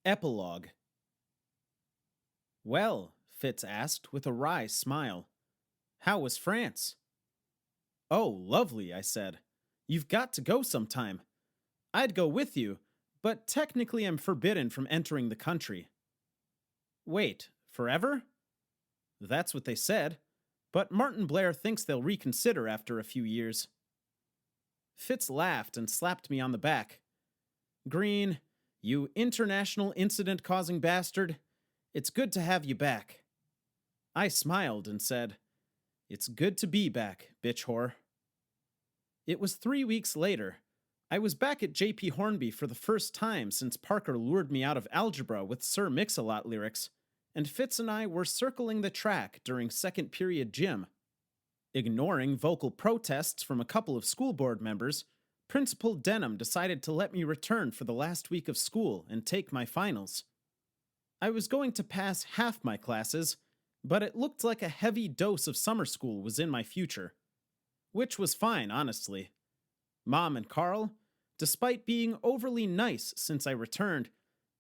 Epilogue. Well, Fitz asked with a wry smile. How was France? Oh, lovely, I said. You've got to go sometime. I'd go with you, but technically I'm forbidden from entering the country. Wait, forever? That's what they said, but Martin Blair thinks they'll reconsider after a few years. Fitz laughed and slapped me on the back. Green, you international incident causing bastard, it's good to have you back. I smiled and said, It's good to be back, bitch whore. It was 3 weeks later. I was back at J.P. Hornby for the first time since Parker lured me out of algebra with Sir Mix-a-Lot lyrics, and Fitz and I were circling the track during second period gym. Ignoring vocal protests from a couple of school board members, Principal Denham decided to let me return for the last week of school and take my finals. I was going to pass half my classes, but it looked like a heavy dose of summer school was in my future. Which was fine, honestly. Mom and Carl, despite being overly nice since I returned,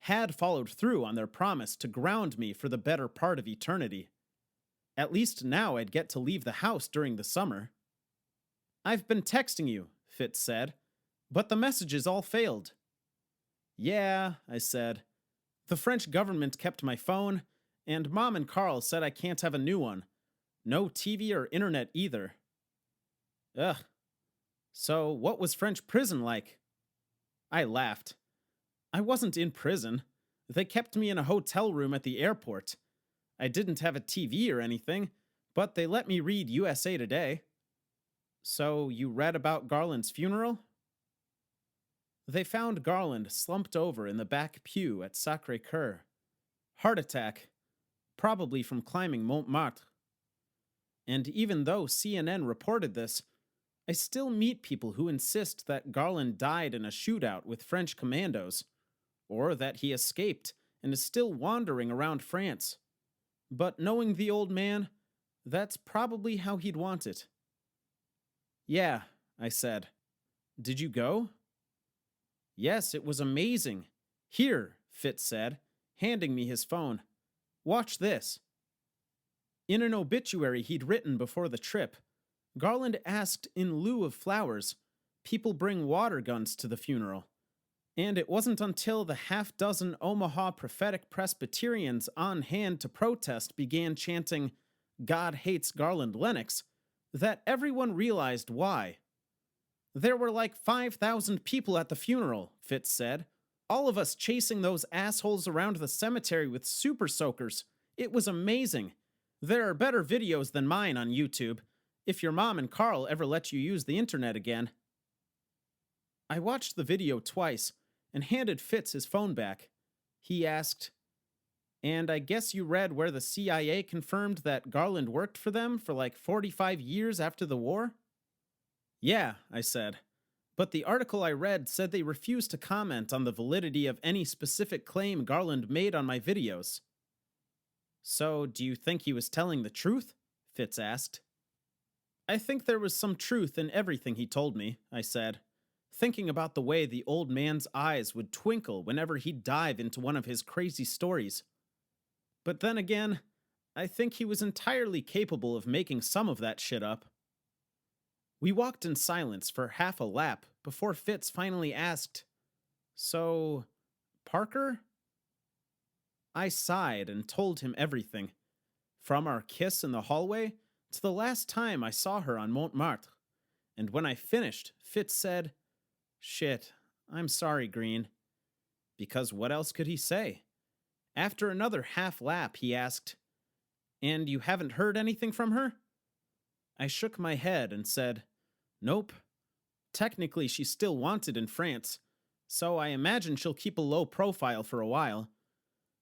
had followed through on their promise to ground me for the better part of eternity. At least now I'd get to leave the house during the summer. I've been texting you, Fitz said, but the messages all failed. Yeah, I said. The French government kept my phone, and Mom and Carl said I can't have a new one. No TV or internet either. Ugh. So, what was French prison like? I laughed. I wasn't in prison. They kept me in a hotel room at the airport. I didn't have a TV or anything, but they let me read USA Today. So, you read about Garland's funeral? They found Garland slumped over in the back pew at Sacré-Cœur. Heart attack. Probably from climbing Montmartre. And even though CNN reported this, I still meet people who insist that Garland died in a shootout with French commandos, or that he escaped and is still wandering around France. But knowing the old man, that's probably how he'd want it. Yeah, I said. Did you go? Yes, it was amazing. Here, Fitz said, handing me his phone. Watch this. In an obituary he'd written before the trip, Garland asked in lieu of flowers, people bring water guns to the funeral. And it wasn't until the half-dozen Omaha prophetic Presbyterians on hand to protest began chanting, God hates Garland Lennox, that everyone realized why. There were like 5,000 people at the funeral, Fitz said. All of us chasing those assholes around the cemetery with super soakers. It was amazing. There are better videos than mine on YouTube, if your mom and Carl ever let you use the internet again. I watched the video twice and handed Fitz his phone back. He asked, And I guess you read where the CIA confirmed that Garland worked for them for like 45 years after the war? Yeah, I said. But the article I read said they refused to comment on the validity of any specific claim Garland made on my videos. So, do you think he was telling the truth? Fitz asked. I think there was some truth in everything he told me, I said, thinking about the way the old man's eyes would twinkle whenever he'd dive into one of his crazy stories. But then again, I think he was entirely capable of making some of that shit up. We walked in silence for half a lap before Fitz finally asked, So, Parker? I sighed and told him everything, from our kiss in the hallway to the last time I saw her on Montmartre. And when I finished, Fitz said, Shit, I'm sorry, Green. Because what else could he say? After another half lap, he asked, And you haven't heard anything from her? I shook my head and said, Nope. Technically, she's still wanted in France, so I imagine she'll keep a low profile for a while.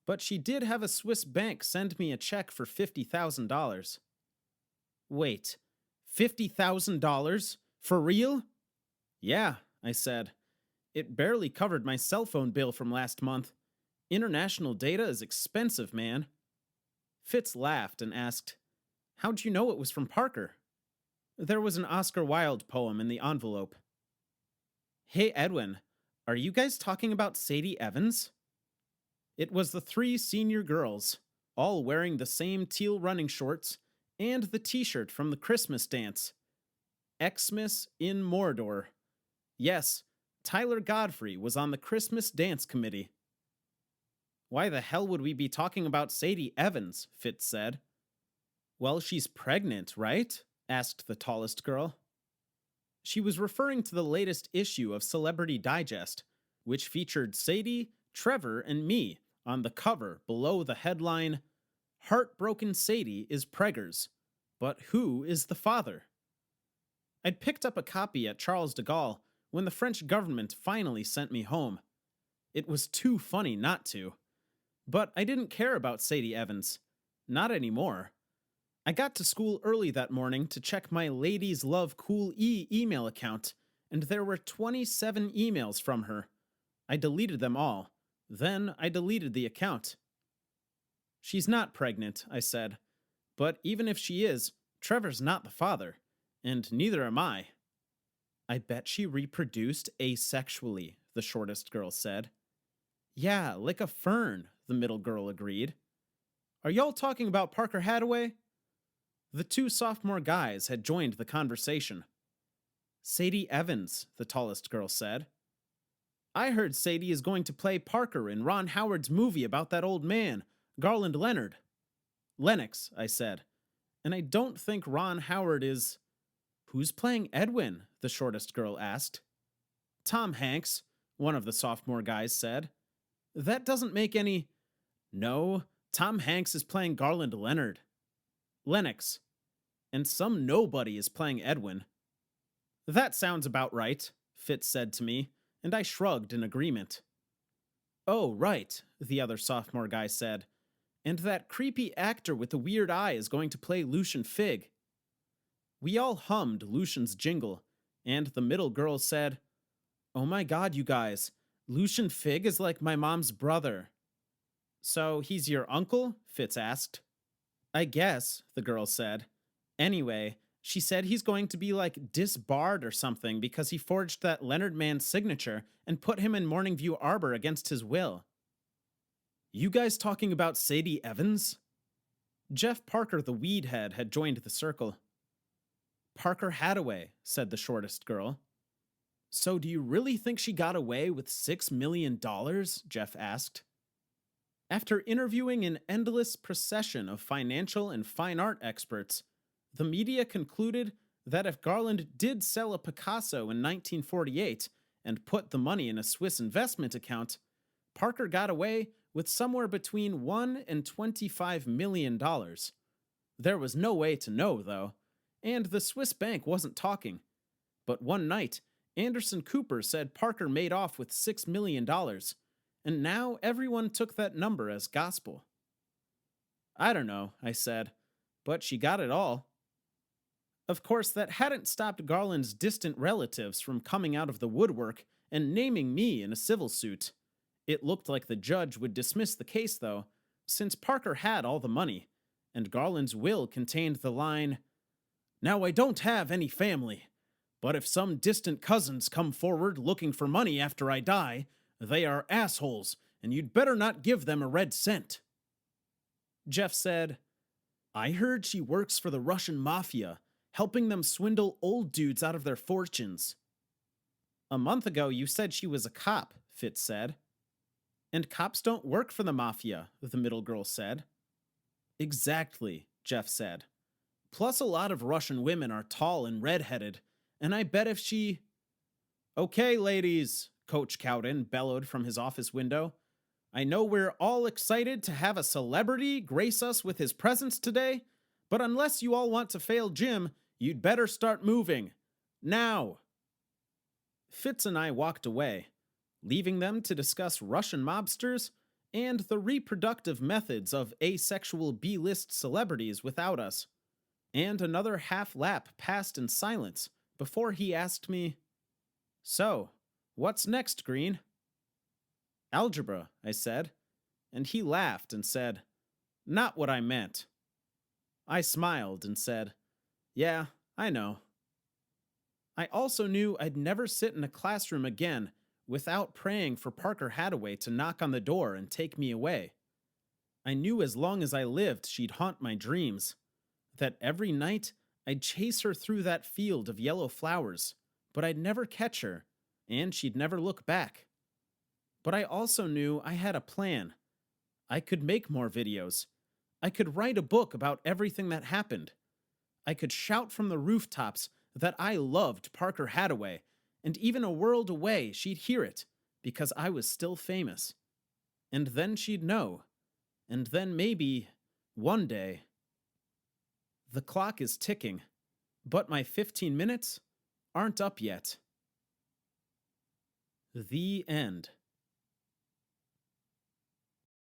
But she did have a Swiss bank send me a check for $50,000. Wait, $50,000? For real? Yeah, I said. It barely covered my cell phone bill from last month. International data is expensive, man. Fitz laughed and asked, How'd you know it was from Parker? There was an Oscar Wilde poem in the envelope. Hey, Edwin, are you guys talking about Sadie Evans? It was the three senior girls, all wearing the same teal running shorts and the t-shirt from the Christmas dance. Xmas in Mordor. Yes, Tyler Godfrey was on the Christmas dance committee. Why the hell would we be talking about Sadie Evans? Fitz said. Well, she's pregnant, right? Asked the tallest girl. She was referring to the latest issue of Celebrity Digest, which featured Sadie, Trevor, and me on the cover below the headline, Heartbroken Sadie is preggers, but who is the father? I'd picked up a copy at Charles de Gaulle when the French government finally sent me home. It was too funny not to. But I didn't care about Sadie Evans. Not anymore. I got to school early that morning to check my Ladies Love Cool email account, and there were 27 emails from her. I deleted them all. Then I deleted the account. She's not pregnant, I said. But even if she is, Trevor's not the father, and neither am I. I bet she reproduced asexually, the shortest girl said. Yeah, like a fern, the middle girl agreed. Are y'all talking about Parker Hathaway? The two sophomore guys had joined the conversation. Sadie Evans, the tallest girl said. I heard Sadie is going to play Parker in Ron Howard's movie about that old man, Garland Leonard. Lennox, I said. And I don't think Ron Howard is... Who's playing Edwin? The shortest girl asked. Tom Hanks, one of the sophomore guys said. That doesn't make any... No, Tom Hanks is playing Garland Leonard. Lennox. And some nobody is playing Edwin. That sounds about right, Fitz said to me, and I shrugged in agreement. Oh, right, the other sophomore guy said. And that creepy actor with the weird eye is going to play Lucian Fig. We all hummed Lucian's jingle, and the middle girl said, Oh my god, you guys, Lucian Fig is like my mom's brother. So he's your uncle? Fitz asked. I guess, the girl said. Anyway, she said he's going to be like disbarred or something because he forged that Leonard man's signature and put him in Morningview Arbor against his will. You guys talking about Sadie Evans? Jeff Parker, the weed head, had joined the circle. Parker Hathaway, said the shortest girl. So do you really think she got away with $6 million? Jeff asked. After interviewing an endless procession of financial and fine art experts, the media concluded that if Garland did sell a Picasso in 1948 and put the money in a Swiss investment account, Parker got away with somewhere between $1 and $25 million. There was no way to know, though, and the Swiss bank wasn't talking. But one night, Anderson Cooper said Parker made off with $6 million, and now everyone took that number as gospel. I don't know, I said, but she got it all. Of course, that hadn't stopped Garland's distant relatives from coming out of the woodwork and naming me in a civil suit. It looked like the judge would dismiss the case, though, since Parker had all the money, and Garland's will contained the line, Now I don't have any family, but if some distant cousins come forward looking for money after I die, they are assholes, and you'd better not give them a red cent. Jeff said, I heard she works for the Russian mafia, helping them swindle old dudes out of their fortunes. A month ago, you said she was a cop, Fitz said. And cops don't work for the mafia, the middle girl said. Exactly, Jeff said. Plus a lot of Russian women are tall and red-headed, and I bet if she... Okay, ladies, Coach Cowden bellowed from his office window. I know we're all excited to have a celebrity grace us with his presence today, but unless you all want to fail Jim, you'd better start moving. Now. Fitz and I walked away, leaving them to discuss Russian mobsters and the reproductive methods of asexual B-list celebrities without us. And another half lap passed in silence before he asked me, So, what's next, Green? Algebra, I said, and he laughed and said, Not what I meant. I smiled and said, Yeah, I know. I also knew I'd never sit in a classroom again without praying for Parker Hathaway to knock on the door and take me away. I knew as long as I lived she'd haunt my dreams, that every night I'd chase her through that field of yellow flowers, but I'd never catch her, and she'd never look back. But I also knew I had a plan. I could make more videos. I could write a book about everything that happened. I could shout from the rooftops that I loved Parker Hathaway, and even a world away she'd hear it, because I was still famous. And then she'd know. And then maybe, one day. The clock is ticking, but my 15 minutes aren't up yet. The end.